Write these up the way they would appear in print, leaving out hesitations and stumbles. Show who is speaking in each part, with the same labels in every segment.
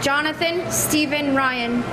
Speaker 1: Jonathan Stephen Ryan.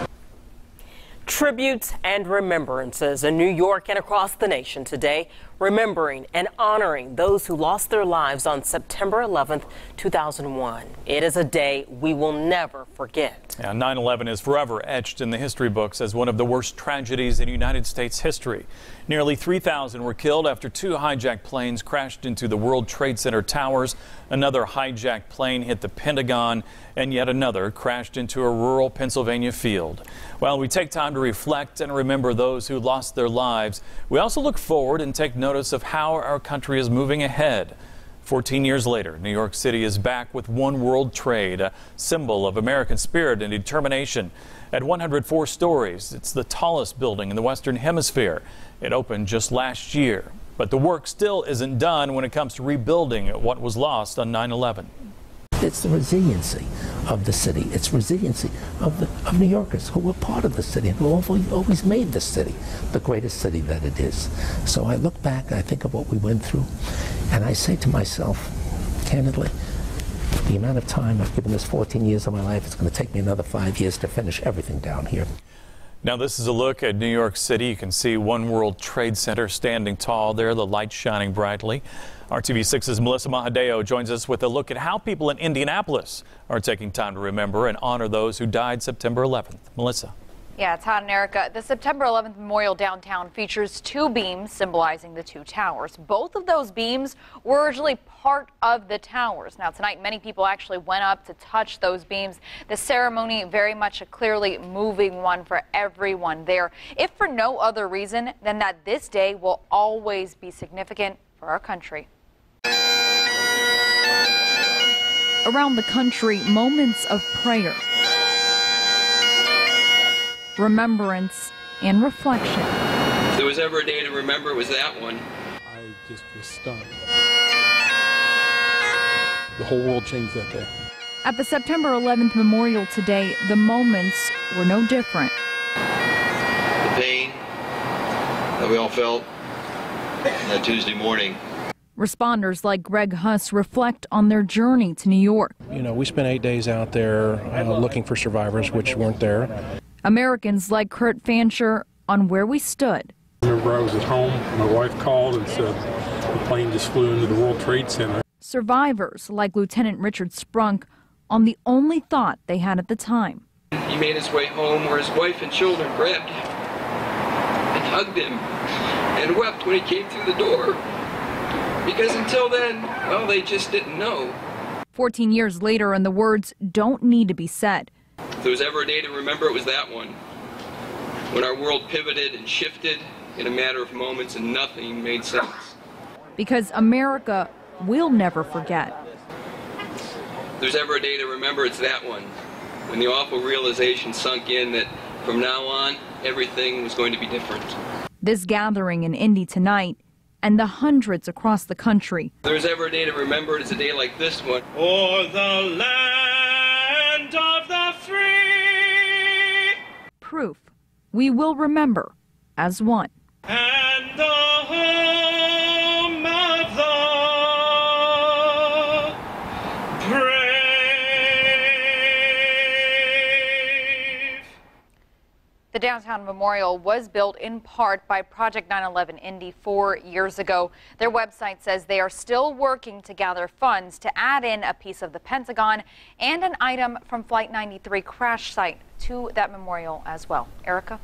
Speaker 2: Tributes and remembrances in New York and across the nation today, remembering and honoring those who lost their lives on September 11th, 2001. It is a day we will never forget.
Speaker 3: Yeah, 9/11 is forever etched in the history books as one of the worst tragedies in United States history. Nearly 3,000 were killed after two hijacked planes crashed into the World Trade Center towers. Another hijacked plane hit the Pentagon, and yet another crashed into a rural Pennsylvania field. While we take time to reflect and remember those who lost their lives, we also look forward and take notice of how our country is moving ahead. 14 years later, New York City is back with One World Trade, a symbol of American spirit and determination. At 104 stories, it's the tallest building in the Western Hemisphere. It opened just last year, but the work still isn't done when it comes to rebuilding what was lost on 9/11.
Speaker 4: It's the resiliency of the city. It's resiliency of New Yorkers who were part of the city and who always made the city the greatest city that it is. So I look back, I think of what we went through, and I say to myself, candidly, the amount of time I've given this 14 years of my life, it's going to take me another 5 years to finish everything down here.
Speaker 3: Now this is a look at New York City. You can see One World Trade Center standing tall there, the lights shining brightly. RTV6's Melissa Mahadeo joins us with a look at how people in Indianapolis are taking time to remember and honor those who died September 11th. Melissa.
Speaker 5: Yeah, Todd and Erica, the September 11th Memorial downtown features two beams symbolizing the two towers. Both of those beams were originally part of the towers. Now tonight, many people actually went up to touch those beams. The ceremony very much a clearly moving one for everyone there, if for no other reason than that this day will always be significant for our country.
Speaker 6: Around the country, moments of prayer, remembrance, and reflection.
Speaker 7: If there was ever a day to remember, it was that one.
Speaker 8: I just was stunned. The whole world changed that day.
Speaker 6: At the September 11th memorial today, the moments were no different.
Speaker 7: The pain that we all felt that Tuesday morning.
Speaker 6: Responders like Greg Huss reflect on their journey to New York.
Speaker 8: You know, we spent 8 days out there looking for survivors, which weren't there.
Speaker 6: Americans like Kurt Fancher on where we stood.
Speaker 9: I remember I was at home, my wife called and said the plane just flew into the World Trade Center.
Speaker 6: Survivors like Lieutenant Richard Sprunk on the only thought they had at the time.
Speaker 7: He made his way home where his wife and children grabbed him and hugged him and wept when he came through the door. Because until then, well, they just didn't know.
Speaker 6: 14 years later, and the words don't need to be said.
Speaker 7: If there was ever a day to remember, it was that one. When our world pivoted and shifted in a matter of moments and nothing made sense.
Speaker 6: Because America will never forget.
Speaker 7: If there's ever a day to remember, it's that one. When the awful realization sunk in that from now on, everything was going to be different.
Speaker 6: This gathering in Indy tonight and the hundreds across the country.
Speaker 7: If there's ever a day to remember, it's a day like this one.
Speaker 10: For the land of the free.
Speaker 6: Proof we will remember as one.
Speaker 10: And the home of the brave.
Speaker 5: The downtown memorial was built in part by Project 9/11 Indy 4 years ago. Their website says they are still working to gather funds to add in a piece of the Pentagon and an item from Flight 93 crash site to that memorial as well. Erica?